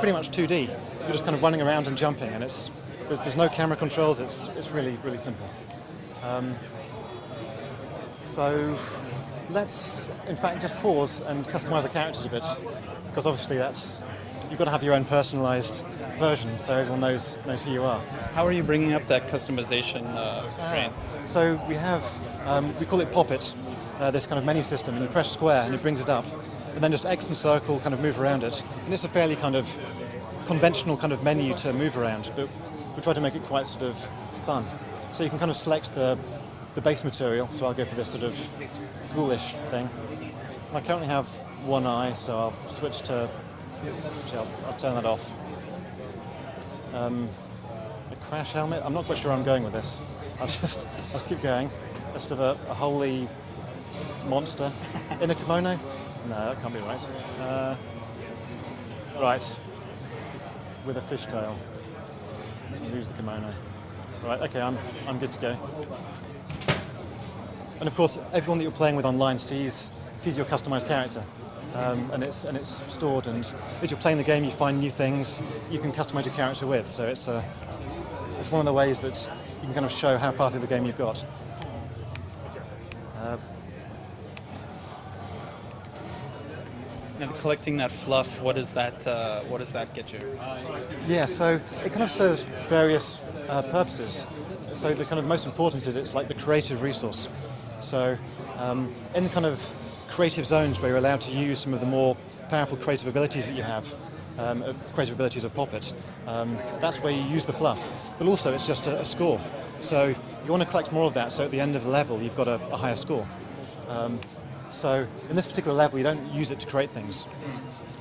pretty much 2D. You're just kind of running around and jumping, and there's no camera controls. It's really simple. So let's in fact just pause and customize the characters a bit, because obviously you've got to have your own personalized version so everyone knows who you are. How are you bringing up that customization screen? So we have we call it Pop It, this kind of menu system, and you press square and it brings it up, and then just X and circle kind of move around it, and it's a fairly kind of conventional kind of menu to move around, but we try to make it quite sort of fun. So you can kind of select the base material, so I'll go for this sort of ghoulish thing. I currently have one eye, so I'll switch to, actually I'll turn that off. A crash helmet, I'm not quite sure where I'm going with this. I'll keep going. Just of a holy monster in a kimono? No, that can't be right. Right, with a fishtail. Lose the kimono. Right, okay, I'm good to go. And of course, everyone that you're playing with online sees your customized character, and it's stored. And as you're playing the game, you find new things you can customize your character with. So it's one of the ways that you can kind of show how far through the game you've got. Now, collecting that fluff, what does that get you? Yeah, so it kind of serves various purposes. So the kind of most important is it's like the creative resource. So in the kind of creative zones where you're allowed to use some of the more powerful creative abilities that you have, creative abilities of Pop It, that's where you use the fluff. But also it's just a score. So you want to collect more of that, so at the end of the level you've got a higher score. So in this particular level you don't use it to create things.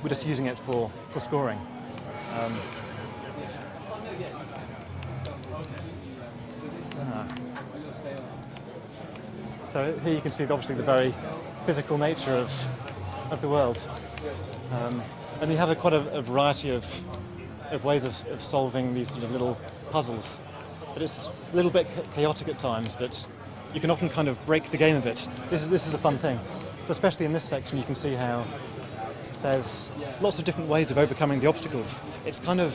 We're just using it for scoring. So here you can see obviously the very physical nature of the world. And you have quite a variety of ways of solving these sort of little puzzles. But it's a little bit chaotic at times, but you can often kind of break the game a bit. This is a fun thing. So especially in this section you can see how there's lots of different ways of overcoming the obstacles. It's kind of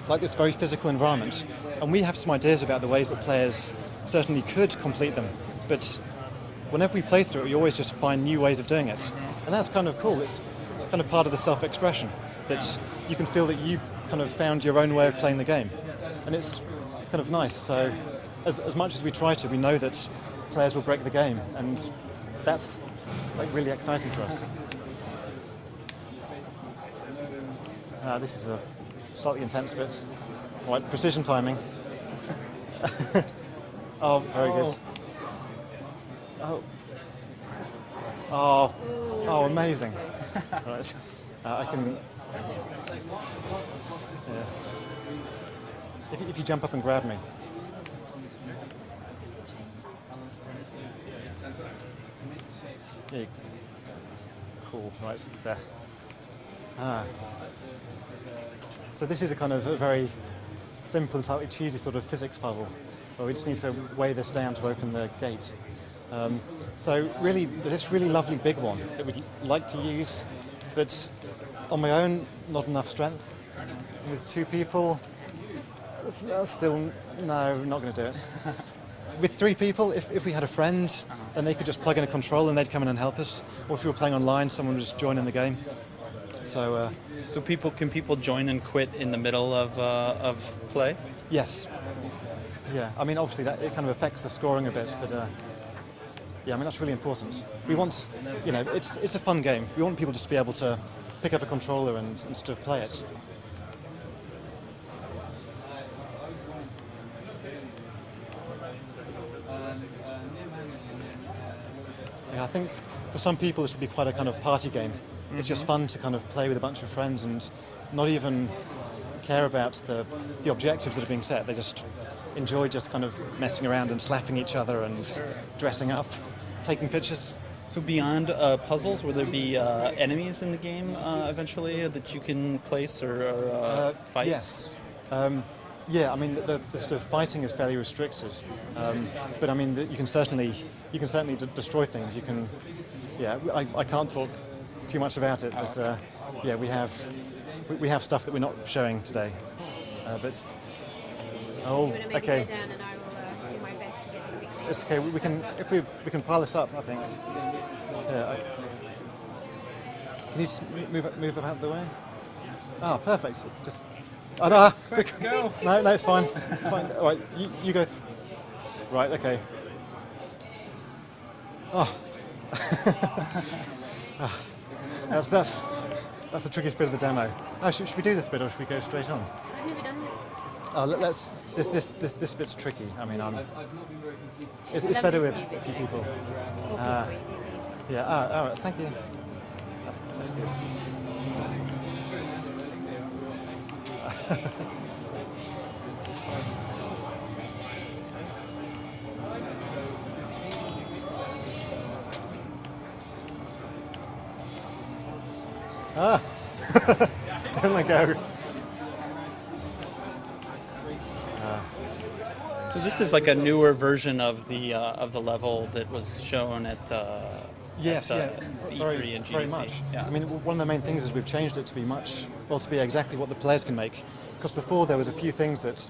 like this very physical environment. And we have some ideas about the ways that players certainly could complete them. But whenever we play through it, we always just find new ways of doing it. And that's kind of cool. It's kind of part of the self-expression, that you can feel that you kind of found your own way of playing the game. And it's kind of nice. So as much as we try to, we know that players will break the game, and that's like really exciting for us. This is a slightly intense bit. Right, precision timing. Oh, very good. Oh, amazing. Right. I can... Yeah. If you jump up and grab me. Yeah. Cool, right, there. So this is a kind of a very simple and slightly cheesy sort of physics puzzle, where we just need to weigh this down to open the gate. So really, there's this really lovely big one that we'd like to use, but on my own, not enough strength. With two people, still, no, not going to do it. With three people, if we had a friend, then they could just plug in a controller and they'd come in and help us. Or if we were playing online, someone would just join in the game. So can people join and quit in the middle of play? Yes. Yeah, I mean, obviously it kind of affects the scoring a bit, but yeah, I mean, that's really important. We want, it's a fun game. We want people just to be able to pick up a controller and sort of play it. Yeah, I think for some people this would be quite a kind of party game. Mm-hmm. It's just fun to kind of play with a bunch of friends and not even care about the objectives that are being set. They just enjoy just kind of messing around and slapping each other and dressing up, taking pictures. So beyond puzzles, will there be enemies in the game eventually that you can place or fight? Yes. Yeah, I mean the sort of fighting is fairly restricted, but I mean you can certainly destroy things. You can, yeah. I can't talk too much about it, but yeah, we have we have stuff that we're not showing today. But oh, You want to maybe okay. go down and I will do my best to get the picture. It's okay. We can if we can pile this up. I think. Yeah. Can you just move out of the way? Ah, perfect. Just. Oh, no, quick. Go. No, it's fine. It's fine. All right, you go. Right. Okay. Oh. That's the trickiest bit of the demo. Oh, should we do this bit or should we go straight on? I've never done that. Oh, let's. This bit's tricky. I mean, it's love better this with new a bit. few people. Or Ah. people, you Yeah. All right. Thank you. That's good. Ah. Don't let go. So this is like a newer version of the level that was shown at Yes, at, yeah, E3 and GDC. very much. Yeah. I mean, one of the main things is we've changed it to be exactly what the players can make. Because before there was a few things that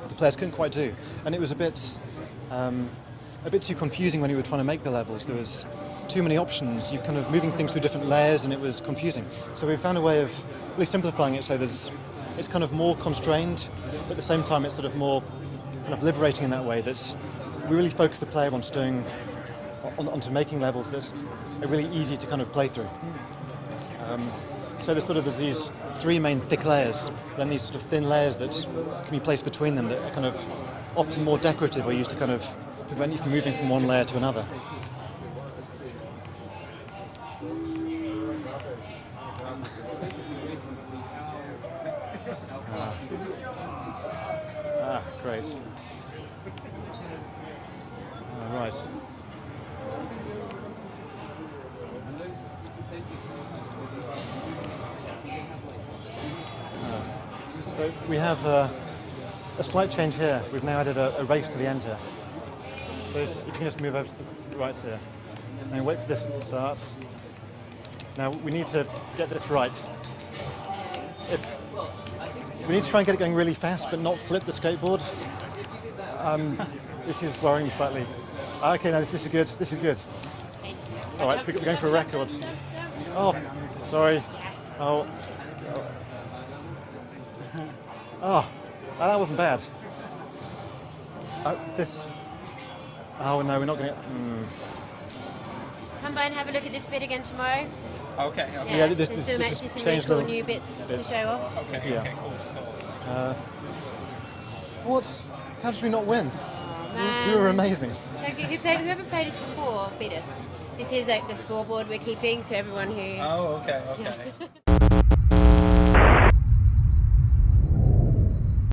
the players couldn't quite do, and it was a bit too confusing when you were trying to make the levels. There was too many options. You kind of moving things through different layers, and it was confusing. So we found a way of really simplifying it so it's kind of more constrained, but at the same time it's sort of more kind of liberating in that way. That we really focus the player onto making levels that are really easy to kind of play through. So there's these three main thick layers, then these sort of thin layers that can be placed between them that are kind of often more decorative or used to kind of prevent you from moving from one layer to another. Great. Right. So we have a slight change here. We've now added a race to the end here. So if you can just move over to the right here. And wait for this to start. Now we need to get this right. We need to try and get it going really fast, but not flip the skateboard. This is worrying me slightly. Okay, no, this is good. This is good. All right, we're going for a record. Oh, sorry. Oh, that wasn't bad. Oh no, we're not going to. Come by and have a look at this bit again tomorrow. Okay. Yeah, There's this some has actually some really changed a cool little new bits to bits. show off. Okay. Yeah. Okay. Cool. What? How did we not win? Man. We were amazing. Whoever played it before beat us. This is like the scoreboard we're keeping, so everyone who... Oh, okay.